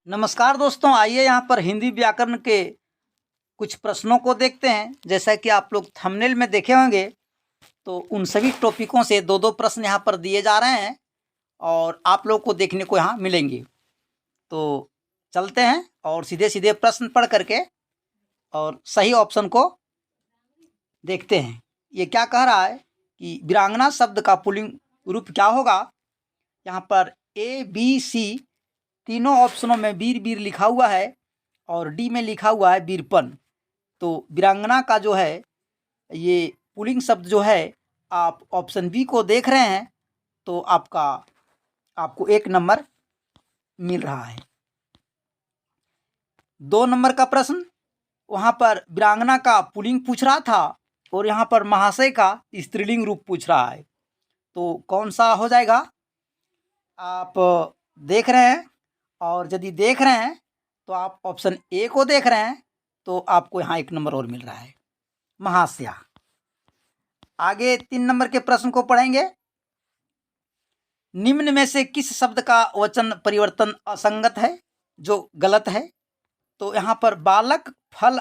नमस्कार दोस्तों, आइए यहाँ पर हिंदी व्याकरण के कुछ प्रश्नों को देखते हैं। जैसा कि आप लोग थंबनेल में देखे होंगे तो उन सभी टॉपिकों से दो दो प्रश्न यहाँ पर दिए जा रहे हैं और आप लोग को देखने को यहाँ मिलेंगे। तो चलते हैं और सीधे सीधे प्रश्न पढ़ करके और सही ऑप्शन को देखते हैं। ये क्या कह रहा है कि वीरांगना शब्द का पुल्लिंग रूप क्या होगा। यहाँ पर ए बी सी तीनों ऑप्शनों में वीर वीर लिखा हुआ है और डी में लिखा हुआ है वीरपन। तो वीरांगना का जो है ये पुल्लिंग शब्द जो है आप ऑप्शन बी को देख रहे हैं तो आपको 1 नंबर मिल रहा है। 2 नंबर का प्रश्न, वहाँ पर वीरांगना का पुल्लिंग पूछ रहा था और यहाँ पर महाशय का स्त्रीलिंग रूप पूछ रहा है। तो कौन सा हो जाएगा, आप देख रहे हैं और यदि देख रहे हैं तो आप ऑप्शन ए को देख रहे हैं तो आपको यहाँ 1 नंबर और मिल रहा है, महाशया। आगे 3 नंबर के प्रश्न को पढ़ेंगे। निम्न में से किस शब्द का वचन परिवर्तन असंगत है, जो गलत है। तो यहाँ पर बालक, फल,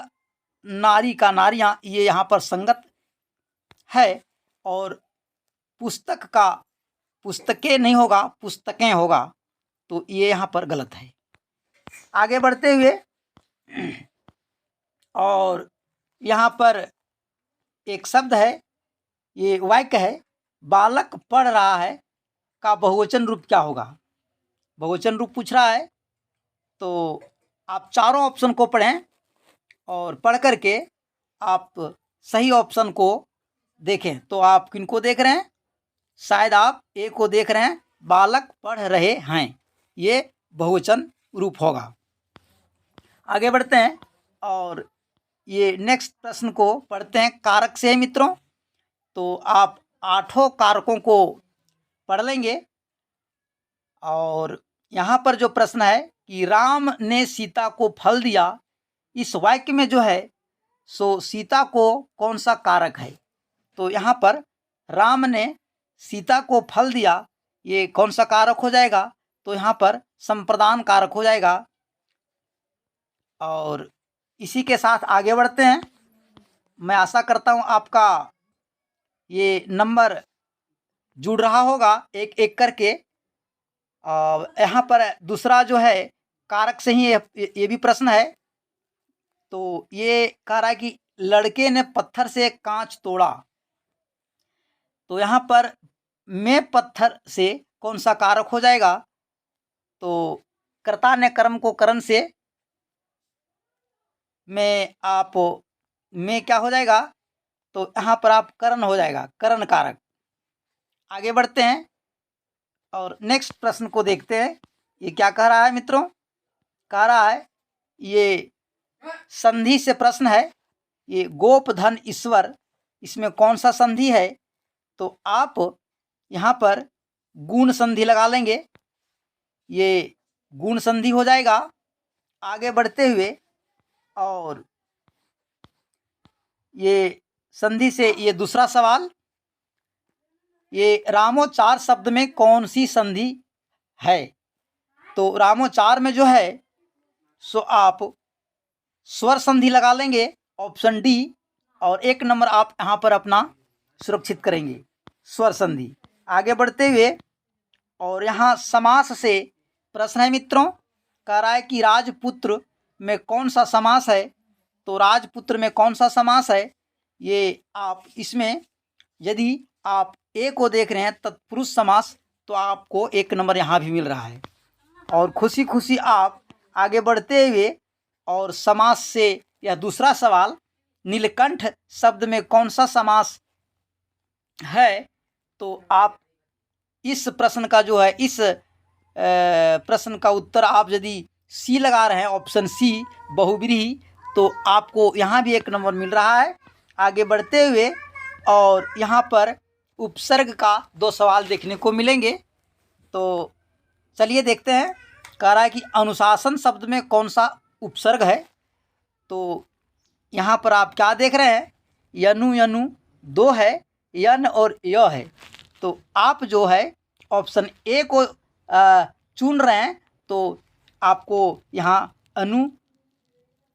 नारी का नारियां ये यहाँ पर संगत है और पुस्तक का पुस्तकें नहीं होगा, पुस्तकें होगा, तो ये यहाँ पर गलत है। आगे बढ़ते हुए और यहाँ पर एक शब्द है, ये वाक्य है, बालक पढ़ रहा है का बहुवचन रूप क्या होगा। बहुवचन रूप पूछ रहा है तो आप चारों ऑप्शन को पढ़ें और पढ़ करके आप सही ऑप्शन को देखें। तो आप किनको देख रहे हैं, शायद आप ए को देख रहे हैं, बालक पढ़ रहे हैं, ये बहुवचन रूप होगा। आगे बढ़ते हैं और ये नेक्स्ट प्रश्न को पढ़ते हैं। कारक से है मित्रों, तो आप 8 कारकों को पढ़ लेंगे। और यहाँ पर जो प्रश्न है कि राम ने सीता को फल दिया, इस वाक्य में जो है सो सीता को कौन सा कारक है। तो यहाँ पर राम ने सीता को फल दिया, ये कौन सा कारक हो जाएगा। तो यहाँ पर संप्रदान कारक हो जाएगा। और इसी के साथ आगे बढ़ते हैं। मैं आशा करता हूँ आपका ये नंबर जुड़ रहा होगा एक एक करके। यहाँ पर दूसरा जो है कारक से ही ये भी प्रश्न है। तो ये कह रहा है कि लड़के ने पत्थर से कांच तोड़ा, तो यहाँ पर में पत्थर से कौन सा कारक हो जाएगा। तो कर्ता ने कर्म को करण से में आप में क्या हो जाएगा, तो यहाँ पर आप करण हो जाएगा, करण कारक। आगे बढ़ते हैं और नेक्स्ट प्रश्न को देखते हैं। ये क्या कह रहा है मित्रों, कह रहा है ये संधि से प्रश्न है, ये गोप धन ईश्वर, इसमें कौन सा संधि है। तो आप यहाँ पर गुण संधि लगा लेंगे, ये गुण संधि हो जाएगा। आगे बढ़ते हुए और ये संधि से ये दूसरा सवाल, ये रामोचार शब्द में कौन सी संधि है। तो रामोचार में जो है सो आप स्वर संधि लगा लेंगे, ऑप्शन डी, और 1 नंबर आप यहाँ पर अपना सुरक्षित करेंगे, स्वर संधि। आगे बढ़ते हुए और यहाँ समास से प्रश्न है मित्रों, कह रहा है कि राजपुत्र में कौन सा समास है। तो राजपुत्र में कौन सा समास है, ये आप इसमें यदि आप ए को देख रहे हैं तत्पुरुष समास, तो आपको 1 नंबर यहाँ भी मिल रहा है। और खुशी खुशी आप आगे बढ़ते हुए और समास से यह दूसरा सवाल, नीलकंठ शब्द में कौन सा समास है। तो आप इस प्रश्न का जो है, इस प्रश्न का उत्तर आप यदि सी लगा रहे हैं, ऑप्शन सी बहुव्रीहि, तो आपको यहाँ भी 1 नंबर मिल रहा है। आगे बढ़ते हुए और यहाँ पर उपसर्ग का 2 सवाल देखने को मिलेंगे। तो चलिए देखते हैं। कह रहा है कि अनुशासन शब्द में कौन सा उपसर्ग है। तो यहाँ पर आप क्या देख रहे हैं, यनु यनु 2 है, यन और य है। तो आप जो है ऑप्शन ए को चुन रहे हैं, तो आपको यहाँ अनु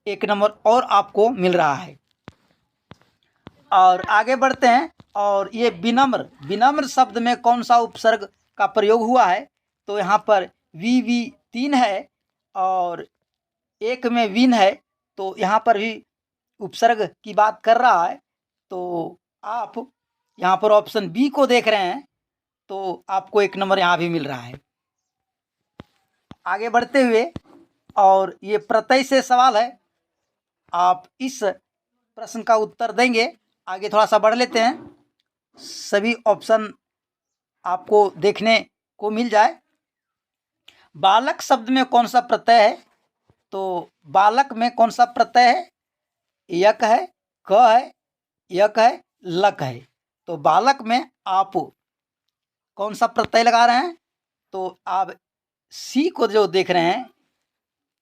1 नंबर और आपको मिल रहा है। और आगे बढ़ते हैं। और ये विनम्र, विनम्र शब्द में कौन सा उपसर्ग का प्रयोग हुआ है? तो यहाँ पर वी 3 है और एक में विन है, तो यहाँ पर भी उपसर्ग की बात कर रहा है। तो आप यहाँ पर ऑप्शन बी को देख रहे हैं, तो आपको 1 नंबर यहाँ भी मिल रहा है। आगे बढ़ते हुए, और ये प्रत्यय से सवाल है, आप इस प्रश्न का उत्तर देंगे। आगे थोड़ा सा बढ़ लेते हैं, सभी ऑप्शन आपको देखने को मिल जाए। बालक शब्द में कौन सा प्रत्यय है? तो बालक में कौन सा प्रत्यय है? यक है, क है, यक है, लक है। तो बालक में आप कौन सा प्रत्यय लगा रहे हैं? तो आप सी को जो देख रहे हैं,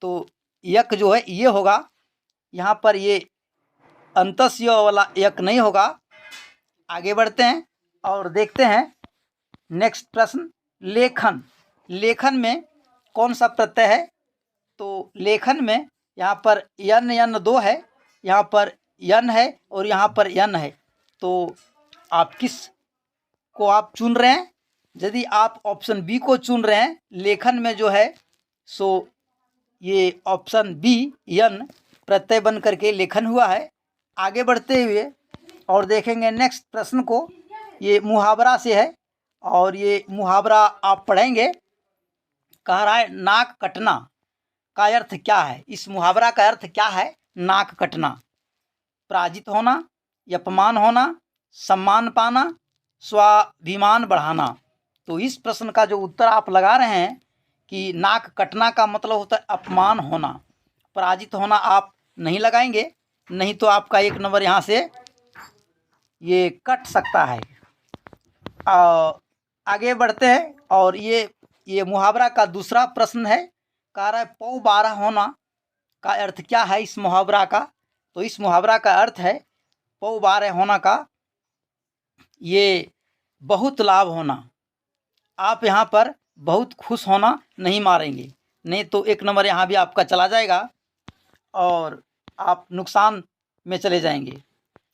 तो यक जो है ये होगा। यहाँ पर ये अंतस्य वाला यक नहीं होगा। आगे बढ़ते हैं और देखते हैं नेक्स्ट प्रश्न। लेखन, लेखन में कौन सा प्रत्यय है? तो लेखन में यहाँ पर यन 2 है, यहाँ पर यन है और यहाँ पर यन है। तो आप किस को आप चुन रहे हैं? यदि आप ऑप्शन बी को चुन रहे हैं, लेखन में जो है सो ये ऑप्शन बी यन प्रत्यय बन करके लेखन हुआ है। आगे बढ़ते हुए और देखेंगे नेक्स्ट प्रश्न को। ये मुहावरा से है और ये मुहावरा आप पढ़ेंगे। कह रहा है नाक कटना का अर्थ क्या है? इस मुहावरा का अर्थ क्या है? नाक कटना, पराजित होना, अपमान होना, सम्मान पाना, स्वाभिमान बढ़ाना। तो इस प्रश्न का जो उत्तर आप लगा रहे हैं कि नाक कटना का मतलब होता है अपमान होना, पराजित होना आप नहीं लगाएंगे, नहीं तो आपका 1 नंबर यहाँ से ये कट सकता है। आगे बढ़ते हैं और ये मुहावरा का दूसरा प्रश्न है। कह रहा है पौ 12 होना का अर्थ क्या है इस मुहावरा का? तो इस मुहावरा का अर्थ है पौ 12 होना का ये बहुत लाभ होना। आप यहाँ पर बहुत खुश होना नहीं मारेंगे, नहीं तो 1 नंबर यहाँ भी आपका चला जाएगा और आप नुकसान में चले जाएंगे।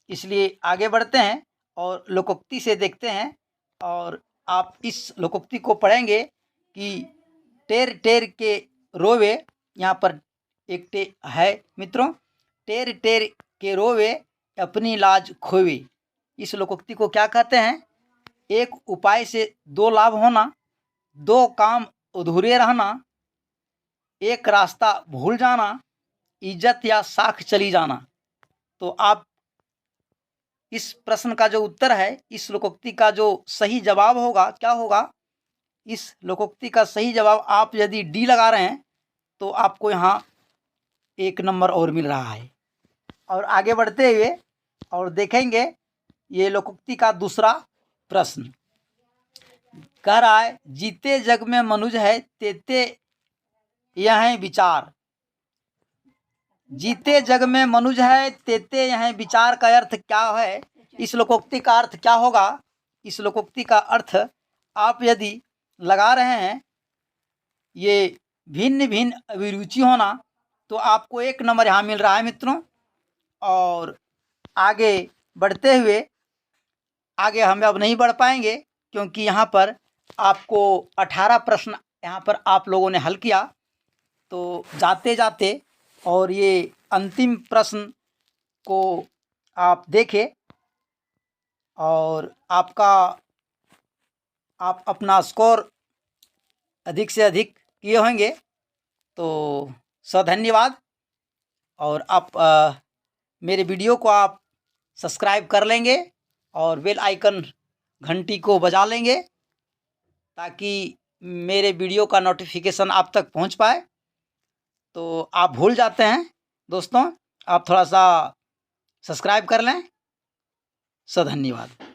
इसलिए आगे बढ़ते हैं और लोकोक्ति से देखते हैं। और आप इस लोकोक्ति को पढ़ेंगे कि टेर टेर के रोवे, यहाँ पर एक टे है मित्रों, टेर टेर के रोवे अपनी लाज खोवे। इस लोकोक्ति को क्या कहते हैं? एक उपाय से 2 लाभ होना, 2 काम अधूरे रहना, एक रास्ता भूल जाना, इज्जत या साख चली जाना। तो आप इस प्रश्न का जो उत्तर है, इस लोकोक्ति का जो सही जवाब होगा क्या होगा? इस लोकोक्ति का सही जवाब आप यदि डी लगा रहे हैं तो आपको यहाँ 1 नंबर और मिल रहा है। और आगे बढ़ते हुए और देखेंगे ये लोकोक्ति का दूसरा प्रश्न। कह रहा है जीते जग में मनुज है तेते यह विचार। जीते जग में मनुज है तेते यह विचार का अर्थ क्या है? इस लोकोक्ति का अर्थ क्या होगा? इस लोकोक्ति का अर्थ आप यदि लगा रहे हैं ये भिन्न भिन्न अभिरुचि होना, तो आपको 1 नंबर यहाँ मिल रहा है मित्रों। और आगे बढ़ते हुए, आगे हम अब नहीं बढ़ पाएंगे क्योंकि यहाँ पर आपको 18 प्रश्न यहाँ पर आप लोगों ने हल किया। तो जाते जाते और ये अंतिम प्रश्न को आप देखें और आप अपना स्कोर अधिक से अधिक किए होंगे। तो धन्यवाद। और आप मेरे वीडियो को आप सब्सक्राइब कर लेंगे और बेल आइकन घंटी को बजा लेंगे ताकि मेरे वीडियो का नोटिफिकेशन आप तक पहुंच पाए। तो आप भूल जाते हैं दोस्तों, आप थोड़ा सा सब्सक्राइब कर लें। धन्यवाद।